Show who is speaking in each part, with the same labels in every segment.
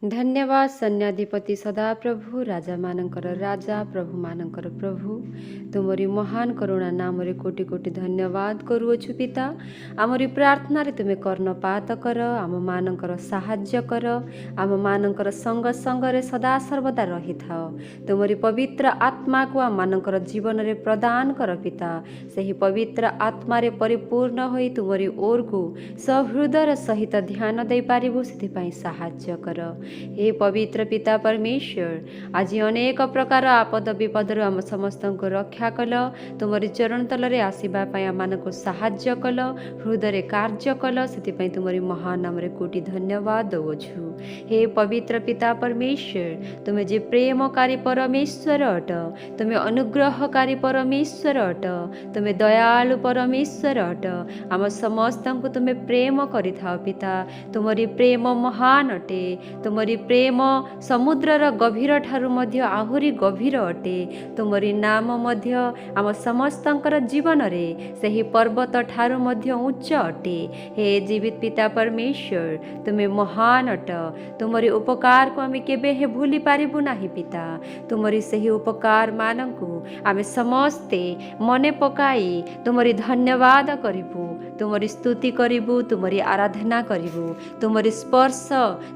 Speaker 1: धन्यवाद सैन्याधिपति सदाप्रभु राजा मानकर राजा प्रभु मानकर प्रभु तुमरी महान करुणा नामरे कोटि कोटि धन्यवाद करुअछु पिता। आमरी प्रार्थना रे तुमे कर्णपात कर, आम मानकर साहाय्य कर, आम मानकर संग संग रे सदा सर्वदा रही थाओ। तुमरी पवित्र आत्मा को आम मानकर जीवन रे प्रदान कर पिता। सही पवित्र आत्मा रे परिपूर्ण होई तुमरी ओर को सहृदय सहित ध्यान दे पारिबु सेथिपाई साहाय्य कर। हे पवित्र पिता परमेश्वर, आज अनेक प्रकार आपद विपदर आम समस्त को रक्षा कल, तुमरी चरण तलरे आसवा आम को साहाय्य कल, हृदय कार्य कल, से तुमरी महान नाम कोटि धन्यवाद दौछु। हे पवित्र पिता परमेश्वर, तुम्हें जे प्रेमकारी परमेश्वर अट, तुम्हें अनुग्रहकारी परमेश्वर अट, तुम्हें दयालु परमेश्वर अट, आम समस्त को तुम्हें प्रेम करि थाओ पिता। तुमरी प्रेम महान अटे, तुमरी प्रेम समुद्रर गभीर ठारू मध्य आहुरी गभीर अटे। तुमरी नाम मध्य आम समस्तंकर जीवन रे सही पर्वत ठारू मध्य उच्च अटे। हे जीवित पिता परमेश्वर, तुम्हें महान अट, तुमरी उपकार को आम केबे हे भूली पारिबु नाही पिता। तुमरी सही उपकार मानंकु आम समस्ते मने पकाई तुमरी धन्यवाद करिबु, तुमरी स्तुति करिबु, तुमरी आराधना करिबु। तुमरी स्पर्श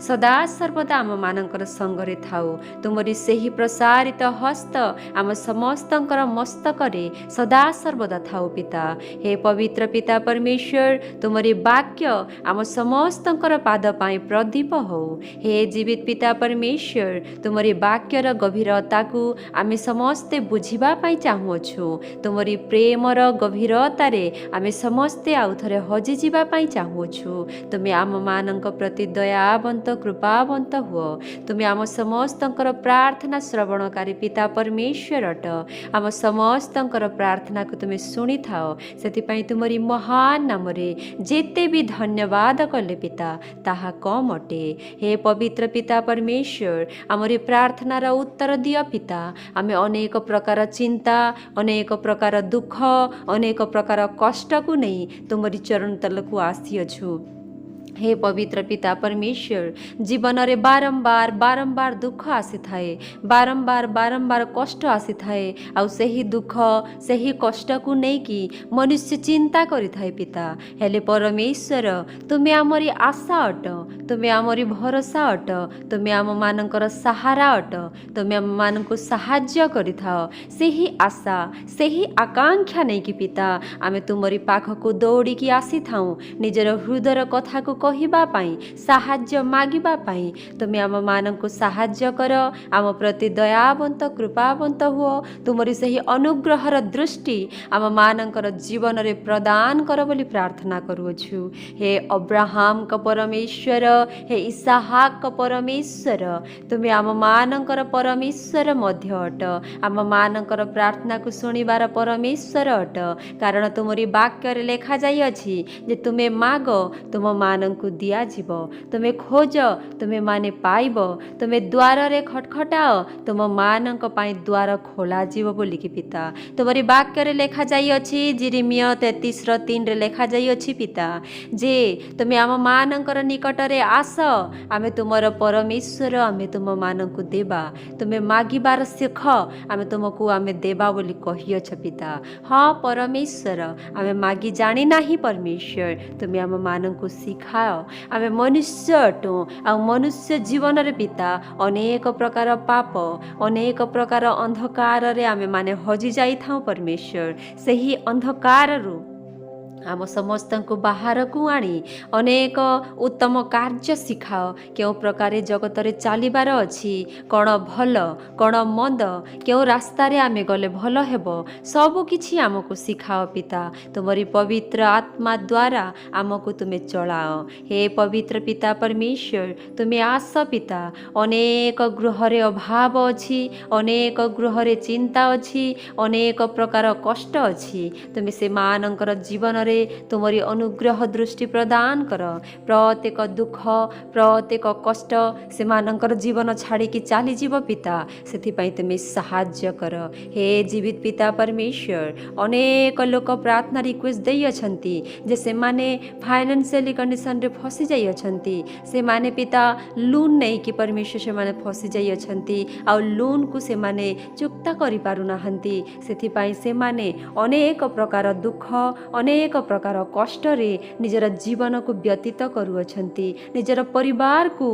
Speaker 1: सदा सर्वदा आम मानकर संगरे थाउ। तुमरी सही प्रसारित हस्त आम समस्तंकर मस्तकरे सदा सर्वदा थाउ पिता। हे पवित्र पिता परमेश्वर, तुमरी वाक्य आम समस्तंकर पाद पाई प्रदीप हो। हे जीवित पिता परमेश्वर, तुमरी वाक्यर गभीरता को आम समस्ते बुझिबा पाई चाहुअछु। तुमरी प्रेमर गभीरतारे आम समस्ते आउ थरे हजि जिबा पाई चाहुअछु। तुमे आम मानक प्रति दयावंत कृपावंत हुओ। तुमे आम समस्तंकर प्रार्थना श्रवणकारी पिता परमेश्वर अट। आम समस्तंकर प्रार्थना को तुमे शुणी थाओ, सेतिपाई तुमरी महान नामरे जेते भी धन्यवाद कले पिता ताहा कम अटे। हे पवित्र पिता परमेश्वर, आमरी प्रार्थनार उत्तर दिय पिता। आमे अनेक प्रकार चिंता, अनेक प्रकार दुख, अनेक प्रकार कष्ट को नहीं तुमरी चरण तलकु आसिअछु। हे पवित्र पिता परमेश्वर, जीवन रे बारंबार बारंबार दुख आसी थाए, बारंबार बारंबार कष्ट आसी थाए। आउ सही दुख सही कष्ट को नहीं कि मनुष्य चिंता करि थाए पिता। हेले परमेश्वर, तुमे आमरी आशा अट, तुमे आमरी भरोसा अट, तुमे आम मानकर सहारा अट, तुमे आम मानक साहाय्य करि थाओ। सही आशा सही आकांक्षा नहीं कि पिता आमे तुमरी पाख को दौड़ी की आसी थाऊ, निजर हृदय कथा को कहिबा पाई, साहाय्य मागिबा पाई। तुमे आम मानक साहाय्य कर, आम प्रति दयावंत कृपावंत हुओ। तुमरी सही अनुग्रहर दृष्टि आम मानकर जीवन रे प्रदान कर बोली प्रार्थना करूछु। हे अब्राहम का परमेश्वर, हे इसहाक का परमेश्वर, तुमे आम मानकर परमेश्वर मध्य अट। आम मानकर प्रार्थना को सुनिबार परमेश्वर अट, कारण तुमरी वाक्य रे लेखा जाई अछि जे तुमे माग तुम मानक को दिया जीव, तुमे खोज तुमे माने पाइब, तुमे द्वार रे खटखटाओ तुम मानक पाई द्वार खोला जीव बोली कि पिता। तुमरी वाक्य रे लेखा जाई अछि, जिरिमिया 33:3 रे लेखा जाई अछि पिता, जे तुमे आम मानकर निकट रे आस, आमे तुमर परमेश्वर, आमे तुम मानक को देबा, तुमे मागिबार सिख, आमे तुमको आमे देबा बोली कहियो छ पिता। हाँ परमेश्वर, आमे मागी जानी नाही परमेश्वर, तुमे आम मानक को सिखाओ। आमे मनुष्य अटो, आ मनुष्य जीवन रे पिता अनेक प्रकार पाप, अनेक प्रकार अंधकार रे आमे माने हजि जाई थाउ परमेश्वर। सही अंधकार रु आम समस्त को बाहर को आनी अनेक उत्तम कार्य शिखाओ। क्यों प्रकार जगत रे चलिबार अछि, कौन भल कौन मंद, क्यों रास्ता रे आमे गले भल हेबो, सब किछि आमको शिखाओ पिता। तुमरी पवित्र आत्मा द्वारा आमको तुमे चलाओ। हे पवित्र पिता परमेश्वर, तुमे आस पिता। अनेक गृह रे अभाव अछि, अनेक गृह रे चिंता अछि, अनेक प्रकार कष्ट अछि। तुमे से मानकर जीवन ଜୀବନରେ ତୁମରି ଅନୁଗ୍ରହ ଦୃଷ୍ଟି ପ୍ରଦାନ କର। ପ୍ରତ୍ୟେକ ଦୁଃଖ ପ୍ରତ୍ୟେକ କଷ୍ଟ ସେମାନଙ୍କର ଜୀବନ ଛାଡ଼ିକି ଚାଲିଯିବ ପିତା, ସେଥିପାଇଁ ତୁମେ ସାହାଯ୍ୟ କର। ହେ ଜୀବିତ ପିତା ପରମେଶ୍ୱର, ଅନେକ ଲୋକ ପ୍ରାର୍ଥନା ରିକ୍ୱେଷ୍ଟ ଦେଇଅଛନ୍ତି ଯେ ସେମାନେ ଫାଇନାନ୍ସିଆଲି କଣ୍ଡିସନରେ ଫସି ଯାଇଅଛନ୍ତି। ସେମାନେ ପିତା ଲୋନ୍ ନେଇକି ପରମେଶ୍ୱର ସେମାନେ ଫସି ଯାଇଅଛନ୍ତି, ଆଉ ଲୋନ୍କୁ ସେମାନେ ଚୁକ୍ତା କରିପାରୁନାହାନ୍ତି। ସେଥିପାଇଁ ସେମାନେ ଅନେକ ପ୍ରକାର ଦୁଃଖ ଅନେକ ପ୍ରକାର କଷ୍ଟରେ ନିଜର ଜୀବନକୁ ବ୍ୟତୀତ କରୁଅଛନ୍ତି। ନିଜର ପରିବାରକୁ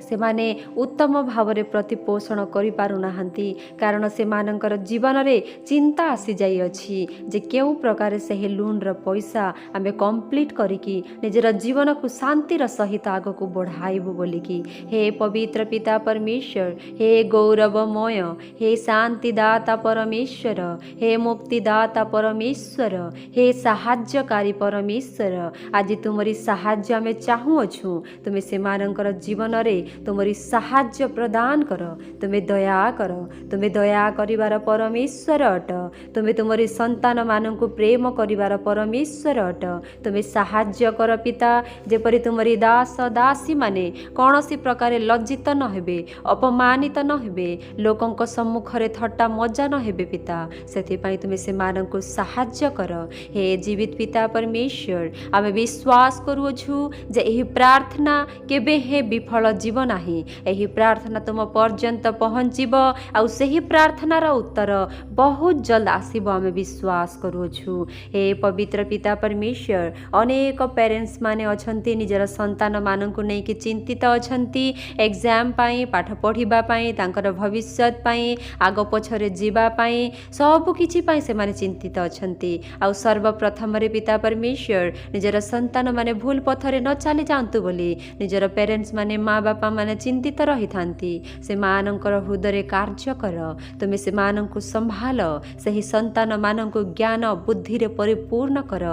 Speaker 1: ସେମାନେ ଉତ୍ତମ ଭାବରେ ପ୍ରତିପୋଷଣ କରିପାରୁନାହାନ୍ତି, କାରଣ ସେମାନଙ୍କର ଜୀବନରେ ଚିନ୍ତା ଆସିଯାଇଅଛି ଯେ କେଉଁ ପ୍ରକାରେ ସେହି ଲୋନ୍ର ପଇସା ଆମେ କମ୍ପ୍ଲିଟ୍ କରିକି ନିଜର ଜୀବନକୁ ଶାନ୍ତିର ସହିତ ଆଗକୁ ବଢ଼ାଇବୁ ବୋଲିକି। ହେ ପବିତ୍ର ପିତା ପରମେଶ୍ୱର, ହେ ଗୌରବମୟ, ହେ ଶାନ୍ତିଦାତା ପରମେଶ୍ୱର, ହେ ମୁକ୍ତିଦାତା ପରମେଶ୍ୱର, ହେ ସାହାଯ୍ୟକାରୀ ପରମେଶ୍ୱର, ଆଜି ତୁମରି ସାହାଯ୍ୟ ଆମେ ଚାହୁଁଅଛୁ। ତୁମେ ସେମାନଙ୍କର ଜୀବନରେ ତୁମରି ସାହାଯ୍ୟ ପ୍ରଦାନ କର। ତୁମେ ଦୟା କର, ତୁମେ ଦୟା କରିବାର ପରମେଶ୍ୱର ଅଟ। ତୁମେ ତୁମରି ସନ୍ତାନମାନଙ୍କୁ ପ୍ରେମ କରିବାର ପରମେଶ୍ୱର ଅଟ। ତୁମେ ସାହାଯ୍ୟ କର ପିତା, ଯେପରି ତୁମରି ଦାସ ଦାସୀମାନେ କୌଣସି ପ୍ରକାରେ ଲଜ୍ଜିତ ନ ହେବେ, ଅପମାନିତ ନ ହେବେ, ଲୋକଙ୍କ ସମ୍ମୁଖରେ ଥଟ୍ଟା ମଜା ନ ହେବେ ପିତା, ସେଥିପାଇଁ ତୁମେ ସେମାନଙ୍କୁ ସାହାଯ୍ୟ କର। ହେ ଜୀବିତ ପିତା ପରମେଶ୍ୱର, ଆମେ ବିଶ୍ୱାସ କରୁଅଛୁ ଯେ ଏହି ପ୍ରାର୍ଥନା କେବେ ହେ ବିଫଳ ଯିବ ନାହିଁ। ଏହି ପ୍ରାର୍ଥନା ତୁମ ପର୍ଯ୍ୟନ୍ତ ପହଞ୍ଚିବ, ଆଉ ସେହି ପ୍ରାର୍ଥନାର ଉତ୍ତର ବହୁତ ଜଲ୍ଦ ଆସିବ ଆମେ ବିଶ୍ୱାସ କରୁଅଛୁ। ହେ ପବିତ୍ର ପିତା ପରମେଶ୍ୱର, ଅନେକ ପ୍ୟାରେଣ୍ଟସ୍ ମାନେ ଅଛନ୍ତି ନିଜର ସନ୍ତାନମାନଙ୍କୁ ନେଇକି ଚିନ୍ତିତ ଅଛନ୍ତି, ଏକ୍ଜାମ୍ ପାଇଁ, ପାଠ ପଢ଼ିବା ପାଇଁ, ତାଙ୍କର ଭବିଷ୍ୟତ ପାଇଁ, ଆଗ ପଛରେ ଯିବା ପାଇଁ, ସବୁକିଛି ପାଇଁ ସେମାନେ ଚିନ୍ତିତ ଅଛନ୍ତି। ଆଉ ସର୍ବପ୍ରଥମରେ ପିତା ପରମେଶ୍ୱର, ନିଜର ସନ୍ତାନମାନେ ଭୁଲ ପଥରେ ନ ଚାଲି ଯାଆନ୍ତୁ ବୋଲି ନିଜର ପ୍ୟାରେଣ୍ଟସ୍ ମାନେ ମା ବାପା ମାନେ ଚିନ୍ତିତ ରହିଥାନ୍ତି। ସେମାନଙ୍କର ହୃଦୟରେ କାର୍ଯ୍ୟ କର, ତୁମେ ସେମାନଙ୍କୁ ସମ୍ଭାଳ, ସେହି ସନ୍ତାନମାନଙ୍କୁ ଜ୍ଞାନ ବୁଦ୍ଧିରେ ପରିପୂର୍ଣ୍ଣ କର।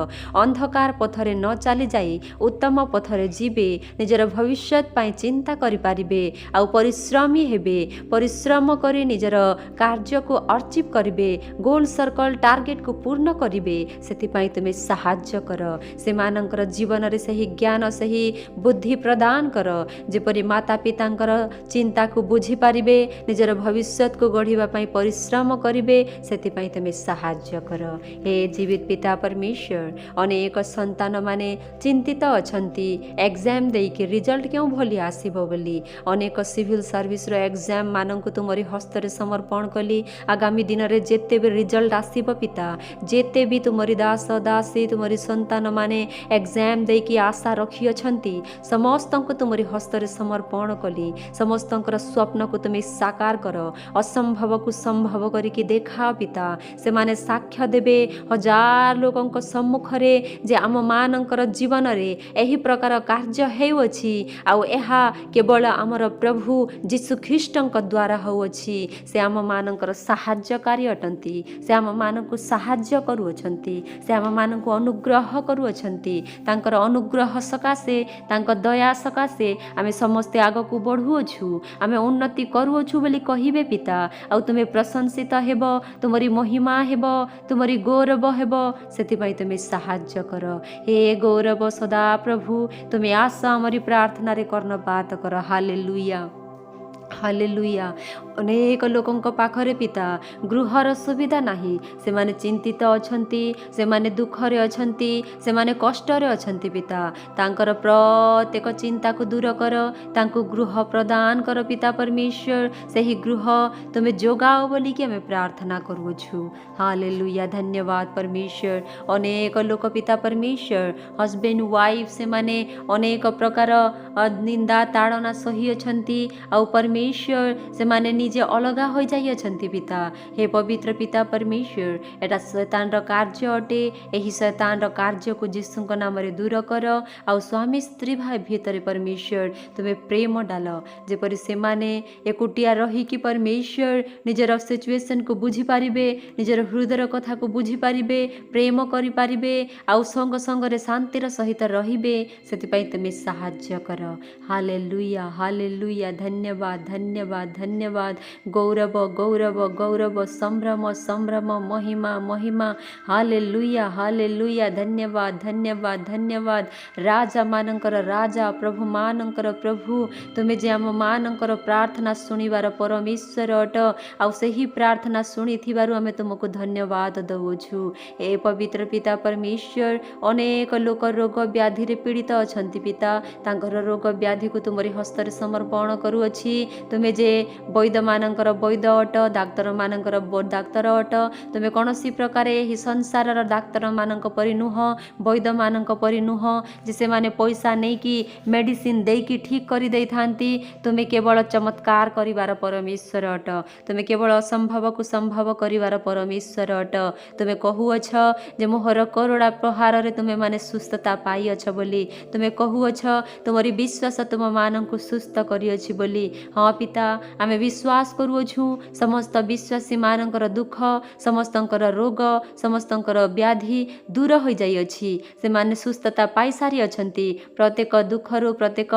Speaker 1: ଅନ୍ଧକାର ପଥରେ ନ ଚାଲି ଯାଇ ଉତ୍ତମ ପଥରେ ଯିବେ, ନିଜର ଭବିଷ୍ୟତ ପାଇଁ ଚିନ୍ତା କରିପାରିବେ, ଆଉ ପରିଶ୍ରମୀ ହେବେ, ପରିଶ୍ରମ କରି ନିଜର କାର୍ଯ୍ୟକୁ ଅର୍ଚିଭ୍ କରିବେ, ଗୋଲ୍ ସର୍କଲ ଟାର୍ଗେଟକୁ ପୂର୍ଣ୍ଣ କରିବେ। ସେଥିପାଇଁ ତୁମେ ସାହାଯ୍ୟ କର। ସେମାନଙ୍କର ଜୀବନରେ ସେହି ଜ୍ଞାନ ସେହି ବୁଦ୍ଧି ପ୍ରଦାନ କର, ଯେପରି ମାତା ପିତାଙ୍କର ଚିନ୍ତାକୁ ବୁଝିପାରିବେ, ନିଜର ଭବିଷ୍ୟତକୁ ଗଢ଼ିବା ପାଇଁ ପରିଶ୍ରମ କରିବେ। ସେଥିପାଇଁ ତୁମେ ସାହାଯ୍ୟ କର। ହେ ଜୀବିତ ପିତା ପରମେଶ୍ୱର, ଅନେକ ସନ୍ତାନମାନେ ଚିନ୍ତିତ ଅଛନ୍ତି ଏକ୍ଜାମ୍ ଦେଇକି ରିଜଲ୍ଟ କେଉଁ ଭଳି ଆସିବ ବୋଲି। ଅନେକ ସିଭିଲ୍ ସର୍ଭିସର ଏକ୍ଜାମ୍ ମାନଙ୍କୁ ତୁମରି ହସ୍ତରେ ସମର୍ପଣ କଲି। ଆଗାମୀ ଦିନରେ ଯେତେ ବି ରିଜଲ୍ଟ ଆସିବ ପିତା, ଯେତେ ବି ତୁମରି ଦାସ ଦାସୀ ତୁମରି ସନ୍ତାନମାନେ ଏକ୍ଜାମ୍ ଦେଇକି ଆଶା ରଖିଅଛନ୍ତି, ସମସ୍ତଙ୍କୁ ତୁମରି ହସ୍ତରେ ସମର୍ପଣ କଲି। ସମସ୍ତଙ୍କର ସ୍ୱପ୍ନକୁ ତୁମେ ସାକାର କର, ଅସମ୍ଭବକୁ ସମ୍ଭବ କରିକି ଦେଖାଅ ପିତା। ସେମାନେ ସାକ୍ଷ୍ୟ ଦେବେ ହଜାର ଲୋକଙ୍କ ସମ୍ମୁଖରେ ଯେ ଆମମାନଙ୍କର ଜୀବନରେ ଏହି ପ୍ରକାର କାର୍ଯ୍ୟ ହେଉଅଛି, ଆଉ ଏହା କେବଳ ଆମର ପ୍ରଭୁ ଯୀଶୁ ଖ୍ରୀଷ୍ଟଙ୍କ ଦ୍ୱାରା ହେଉଅଛି। ସେ ଆମମାନଙ୍କର ସାହାଯ୍ୟକାରୀ ଅଟନ୍ତି, ସେ ଆମମାନଙ୍କୁ ସାହାଯ୍ୟ କରୁଅଛନ୍ତି, ସେ ଆମମାନଙ୍କୁ ଅନୁଗ୍ରହ କରୁଅଛନ୍ତି। ତାଙ୍କର ଅନୁଗ୍ରହ ସକାଶେ, ତାଙ୍କ ଦୟା ସକାଶେ ଆମେ ସମସ୍ତେ ଆଗକୁ ବଢ଼ୁଅଛୁ, ଆମେ ଉନ୍ନତି କରୁଅଛୁ ବୋଲି କହିବେ ପିତା। ଆଉ ତୁମେ ପ୍ରଶଂସିତ ହେବ, ତୁମରି ମହିମା ହେବ, ତୁମରି ଗୌରବ ହେବ। ସେଥିପାଇଁ ତୁମେ ସାହାଯ୍ୟ କର। ହେ ଗୌରବ ସଦା ପ୍ରଭୁ, ତୁମେ ଆସ ଆମରି ପ୍ରାର୍ଥନାରେ କର୍ଣ୍ଣପାତ କର। Hallelujah, hallelujah. ଅନେକ ଲୋକଙ୍କ ପାଖରେ ପିତା ଗୃହର ସୁବିଧା ନାହିଁ, ସେମାନେ ଚିନ୍ତିତ ଅଛନ୍ତି, ସେମାନେ ଦୁଃଖରେ ଅଛନ୍ତି, ସେମାନେ କଷ୍ଟରେ ଅଛନ୍ତି ପିତା। ତାଙ୍କର ପ୍ରତ୍ୟେକ ଚିନ୍ତାକୁ ଦୂର କର, ତାଙ୍କୁ ଗୃହ ପ୍ରଦାନ କର ପିତା ପରମେଶ୍ୱର। ସେହି ଗୃହ ତୁମେ ଯୋଗାଅ ବୋଲିକି ଆମେ ପ୍ରାର୍ଥନା କରୁଅଛୁ। ହାଲେଲୁୟା, ଧନ୍ୟବାଦ ପରମେଶ୍ୱର। ଅନେକ ଲୋକ ପିତା ପରମେଶ୍ୱର ହଜବେଣ୍ଡ ୱାଇଫ୍ ସେମାନେ ଅନେକ ପ୍ରକାର ନିନ୍ଦା ତାଡ଼ନା ସହିଅଛନ୍ତି, ଆଉ ପରମେଶ୍ୱର ସେମାନେ ନିଜେ ଅଲଗା ହୋଇଯାଇଅଛନ୍ତି ପିତା। ହେ ପବିତ୍ର ପିତା ପରମେଶ୍ୱର, ଏଟା ଶୈତାନର କାର୍ଯ୍ୟ ଅଟେ। ଏହି ଶୈତାନର କାର୍ଯ୍ୟକୁ ଯୀଶୁଙ୍କ ନାମରେ ଦୂର କର, ଆଉ ସ୍ୱାମୀ ସ୍ତ୍ରୀ ଭାଇ ଭିତରେ ପରମେଶ୍ୱର ତୁମେ ପ୍ରେମ ଡାଲ, ଯେପରି ସେମାନେ ଏକୁଟିଆ ରହିକି ପରମେଶ୍ୱର ନିଜର ସିଚୁଏସନକୁ ବୁଝିପାରିବେ, ନିଜର ହୃଦୟର କଥାକୁ ବୁଝିପାରିବେ, ପ୍ରେମ କରିପାରିବେ, ଆଉ ସଙ୍ଗ ସଙ୍ଗରେ ଶାନ୍ତିର ସହିତ ରହିବେ। ସେଥିପାଇଁ ତୁମେ ସାହାଯ୍ୟ କର। ହାଲେଲୁୟା, ହାଲେଲୁୟା, ଧନ୍ୟବାଦ, ଧନ୍ୟବାଦ। धन्यवाद धन्यवाद गौरव गौरव गौरव संभ्रम संभ्रम महिमा महिमा हालेलुया धन्यवाद धन्यवाद धन्यवाद राजा मानकर राजा प्रभु मानकर प्रभु तुमे जे आम मानकर प्रार्थना शुणिबार परमेश्वर अट आउ सही प्रार्थना शुणिथिबारु आमे तुमको धन्यवाद दउछु। ए पवित्र पिता परमेश्वर अनेक लोक रोग व्याधि रे पीड़ित अछंती पिता तांकर रोग व्याधि को तुमरी हस्तर समर्पण करूअछि। तुमे जे वैद्य मानकर वैद्य अट डाक्तर मानकर डाक्तर अट तुमे कौनसी प्रकार एही संसार डाक्तर मानक परि नुह वैद्य मानक परि नुह जे से माने पैसा नहीं कि मेडिसिन दे कि ठीक करि देई थांती। तुमे केवल चमत्कार करिवार परमेश्वर अट तुमे केवल असंभव को संभव करिवार परमेश्वर अट तुमे कहुअछ जे मोहर करोड़ा प्रहार रे तुमे माने सुस्थता पाई अछ बोली तुमे कहुअछ तुमरी विश्वास तुम मानक सुस्थ करिअछि बोली। हाँ पिता आमे विश्वास करूछु समस्त विश्वासी मानकर दुख समस्तंकर रोग समस्तंकर व्याधि दूर हो जाइअछि से माने सुस्थता पाई सारी अछंती। प्रत्येक दुखरु प्रत्येक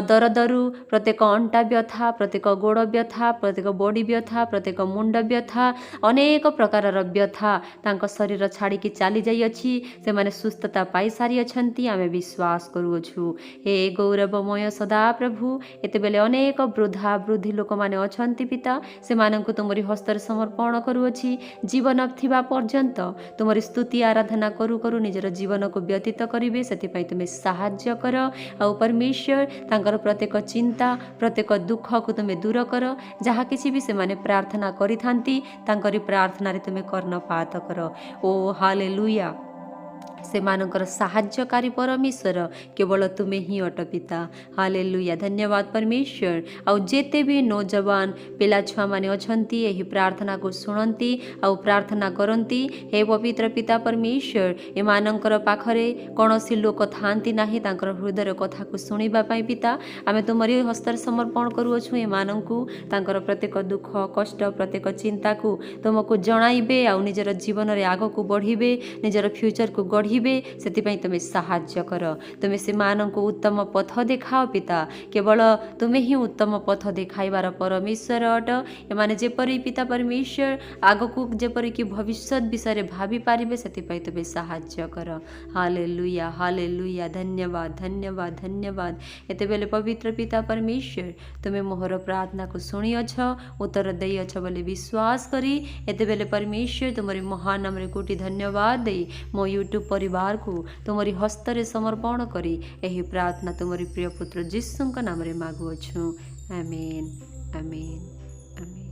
Speaker 1: दरदरु प्रत्येक अंटा व्यथा प्रत्येक गोड़ व्यथा प्रत्येक बॉडी व्यथा प्रत्येक मुंड व्यथा अनेक प्रकार व्यथा तांको शरीर छाड़ी की चली जाइअछि से माने सुस्थता पाई सारी अछंती आमे विश्वास करूछु। हे गौरवमय सदा प्रभु एते बेले अनेक वृद्धा वृद्धि लोक माने अछंती पिता से माननको तुमरी हस्तर समर्पण करूअछि। जीवन थिबा पर्यंत तुमरी स्तुति आराधना करू करू निजर जीवन को व्यतीत करिवे सेति तुमे साहाय्य कर आ परमेश्वर तांकर प्रत्येक चिंता प्रत्येक दुख को तुमे दूर कर जहाँ किसी भी से माने प्रार्थना करि थांती तांकरी प्रार्थना रे तुमे कर्णपात कर। ओ हालेलुया से मानकर साहाय्यकारी परमेश्वर केवल तुमे ही अट पिता हालेलुया धन्यवाद परमेश्वर। आउ जेते भी नौजवान पिला छुआ माने अछंती एही प्रार्थना को सुनंती आउ प्रार्थना करंती हे पवित्र पिता परमेश्वर ए मानकर पाखरे कौनसी लोक थांती नाही तांकर हृदय कथा को सुनिबा पई पिता आमे तुमरी हस्तर समर्पण करूछु। ए मानंकु तांकर प्रत्येक दुख कष्ट प्रत्येक चिंता को तुमको जणाइबे आउ निजर जीवन रे आगो को बढ़िबे निजर फ्यूचर को गढ़िबे सेति तुमे साहाय्य कर तुमे से मानंकु उत्तम पथ देखाओ पिता केवल तुमे ही उत्तम पथ देखाइबार परमेश्वर अट एमाने जेपरि पिता परमेश्वर आगकु जेपरि कि भविष्य विषय भावी पारिबे सेति तुमे साहाय्य कर। हालेलुया हालेलुया धन्यवाद धन्यवाद धन्यवाद। एते बेले पवित्र पिता परमेश्वर तुमे मोहर प्रार्थना को सुनिअछ उत्तर देइअछ बोली विश्वास करी एते बेले परमेश्वर तुमरी महान नाम रे कोटि धन्यवाद देई मो यूट्यूब परिवार को तुमरी हस्तरे समर्पण करी एही प्रार्थना तुमरी प्रिय पुत्र जीसुଙ୍କ नाम रे मागुअछु। आमेन आमेन आमेन।